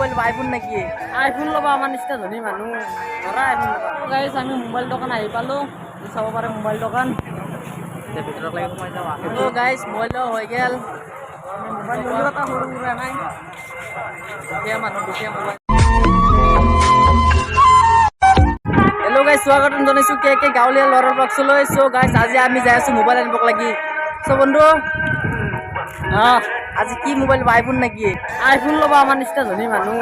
Mobile iPhone নাকি? IPhone ল'বা আমাৰ নিচিনা ধনী মানুহ ধৰা আইফোন ল'বা। গাইছ আমি মোবাইল দোকান আহি পালোঁ, চাব পাৰে মোবাইল দোকান। এতিয়া ভিতৰত লাগি সোমাই যাওঁ। হেল্ল' গাইছ মোবাইল হৈ গ'ল। মোবাইল ল'লেও এটা সৰু সুৰা নাই, দুখীয়া মানুহ দুখীয়া মোবাইল। হেল্ল' গাইছ, স্বাগতম জনাইছোঁ কে গাঁৱলীয়া ল'ৰাৰ বক্সলৈ। চ' গাইছ আজি আমি যাই আছোঁ মোবাইল আনিব লাগি। চ' বন্ধু আজি কি মোবাইল আইফোন নাকি? আইফোন ল'বা আমাৰ নিচিনা ধনী মানুহ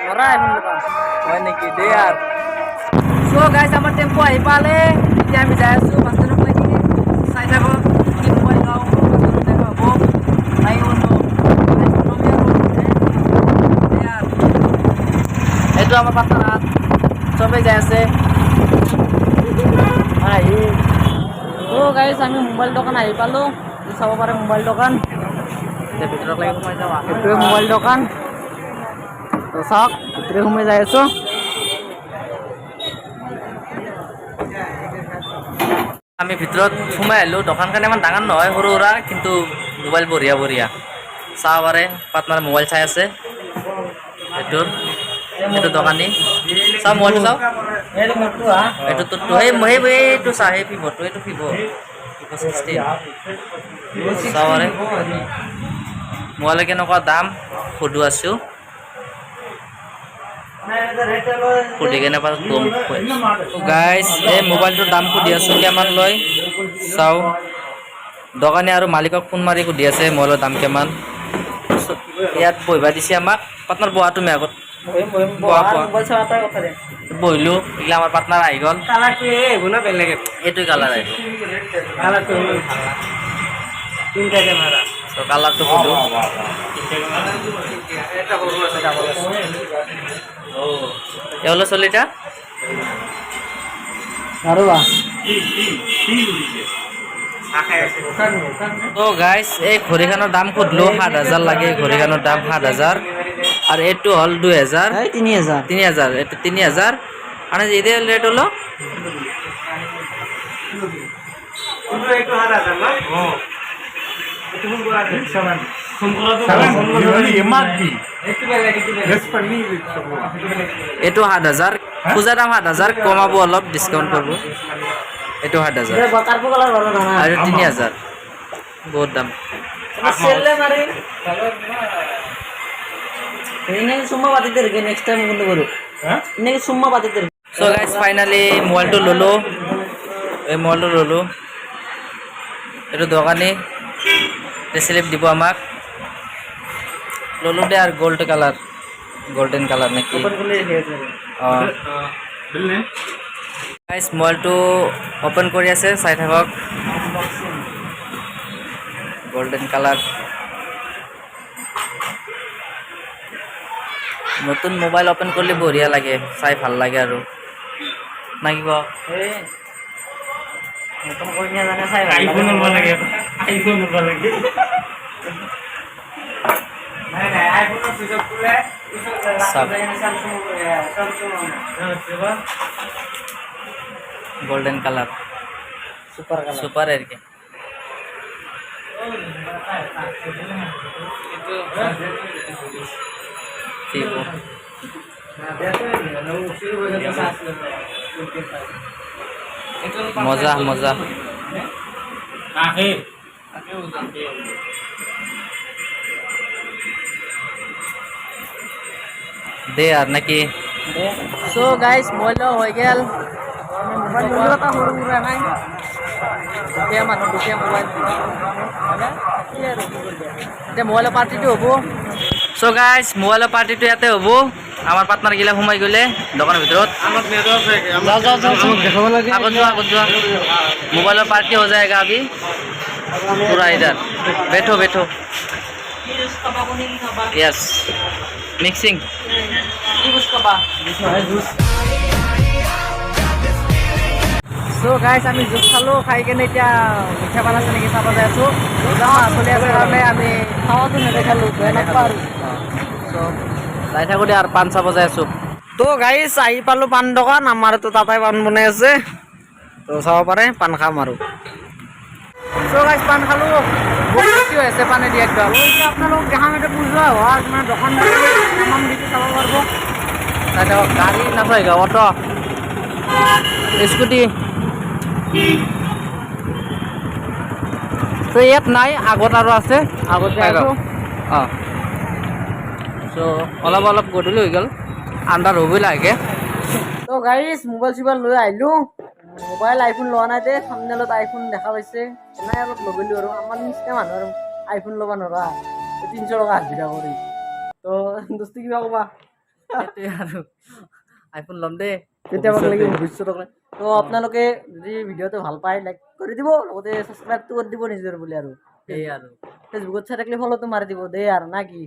ধৰা আইফোন ল'বা। হয় নেকি? দে আৰু চ' গাইছ আমাৰ টেম্পো আহি পালে, এতিয়া আমি যাই আছোঁ বাছষ্টেণ্ডত লাগি। চাই থাকক কি মোবাইল লওঁ, বাছষ্টেণ্ডত দেখা হ'ব নাই বন্ধু। এইটো আমাৰ পাছাত চবেই যাই আছে। গাইছ আমি মোবাইল দোকান আহি পালোঁ, চাব পাৰে মোবাইল দোকান। এতিয়া ভিতৰত লাগি সোমাই যাওঁ। এইটোৱে মোবাইল দোকান। তো চাওক ভিতৰে সোমাই যাই আছোঁ। আমি ভিতৰত সোমাই আহিলোঁ। দোকানখন ইমান ডাঙৰ নহয়, সৰু সুৰা, কিন্তু মোবাইল বঢ়িয়া বঢ়িয়া। চাব পাৰে পাৰ্টনাৰ মোবাইল চাই আছে। এইটো দোকানী চাওঁ মোবাইলটো চাওঁ। এইটো তোৰটো এইটো চা, সেই ভিভ'টো, এইটো ভিভ' 16 চাব পাৰে। মোবাইলৰ কেনেকুৱা দাম সুধো আছোঁ, সুধি কেনে পাছত গম গাইছ এই মোবাইলটোৰ দাম সুধি আছোঁ কিমান লয় চাওঁ। দোকানী আৰু মালিকক ফোন মাৰি সুধি আছে মোবাইলৰ দাম কিমান। ইয়াত বহিবা দিছে আমাক। পাৰ্টনাৰ বহা তুমি আগত বহিলোঁ। এইগিলা আমাৰ পাৰ্টনাৰ আহি গ'ল। এইটো কালাৰ আহিব। কালাৰটো সুধো। এওলো চলিটা তো গাইছ এই ঘড়ীখনৰ দাম সুধিলোঁ 7,000 লাগে। ঘড়ীখনৰ দাম 7,000 আৰু এইটো হ'ল 2,000 3,000 এইটো 3,000 আৰু এই ৰেট হলো এইটো 7,000 পূজা দাম 7,000 কমাব অলপ ডিসকাউন্ট করব। এইটো 7,000 আৰু 3,000 বহুত দাম। So guys finally মোবাইলটো ললো। এই মোবাইলটো ললো। এইটো দোকানী রিসিপ্ট দিব আমাক। ললো দে আর গোল্ড কালার, গোল্ডেন কালার নাকি? গাইস মোবাইলটো ওপেন কৰি আছে, চাই থাকক। গোল্ডেন কালাৰ, নতুন মোবাইল ওপেন কৰলে বঢ়িয়া লাগে, চাই ভাল লাগে আৰু নাকি ক? নতুন কৰি নিয়া জানে চাই ভাল লাগে। আইফোন হ'ব লাগে। गोल्डन कलर सुपर है के मजा मजा दे यार नाकि। सो गाइस मोबाइल हो गया। मोबाइल लोगों का सरू सुरा নাই, দুখীয়া মানুহ দুখীয়া মোবাইল এতিয়া মোবাইলৰ পাৰ্টিটো হ'ব। সো গাইস মোবাইলৰ পাৰ্টিটো ইয়াতে হ'ব। আমাৰ পাৰ্টনাৰ গিলা সোমাই গ'লে দোকানৰ ভিতৰত। আগত যোৱা मोबाइলৰ पार्टी हो जाएगा अभी पूरा इधर। बैठो बैठो। यस मिक्सिंग सो गाइस আমি জুচ খালো, খাই কেনে এতিয়া মিঠা পান আছে নেকি চাব যাই আছো। চলি আছে কাৰণে আমি খাওয়াটো নেদেখালো আৰু যাই থাকো দে আৰু পান চাব যাই আছো। তো গাইস আহি পালো পান দোকান। আমাৰ তো তাতে পান বনাই আছে, তো চাব পাৰে পান খাম আৰু। সো গাইস পান খালো, বহুত টেষ্টি হৈছে পানে দি একদম। আপোনালোক দেখা মতে বুজোৱা হোৱা আপোনাৰ দোকান নাম দিতে চাব পাৰবো। গাড়ী নাচাই অটো স্কুটি তো ইয়াত নাই আগত আৰু আছে আগত যাই আছো অঁ চ' অলপ অলপ গধূলি হৈ গ'ল আন্ধাৰ হ'বই লাগে তো গাইজ মোবাইল চোবাইল লৈ আহিলো মোবাইল আইফোন লোৱা নাই দে থাম্বনেলত আইফোন দেখা পাইছে নাই অলপ লগালো আৰু আমাৰ নিচিনা মানুহ আৰু আইফোন ল'ব নোৱাৰা 300 টকা হাজিৰা কৰি তো দোস্তি কিবা ক'বা সেইটোৱে আৰু আইফোন ল'ম দেই কেতিয়াবা লাগি ভৱিষ্যতক তো আপোনালোকে যদি ভিডিঅ'টো ভাল পায় লাইক কৰি দিব লগতে ছাবস্ক্ৰাইবটো কৰি দিব নিজৰ বুলি আৰু সেই আৰু ফেচবুকত চাই থাকিলে ফ'ল'টো মাৰি দিব দেই আৰু না কি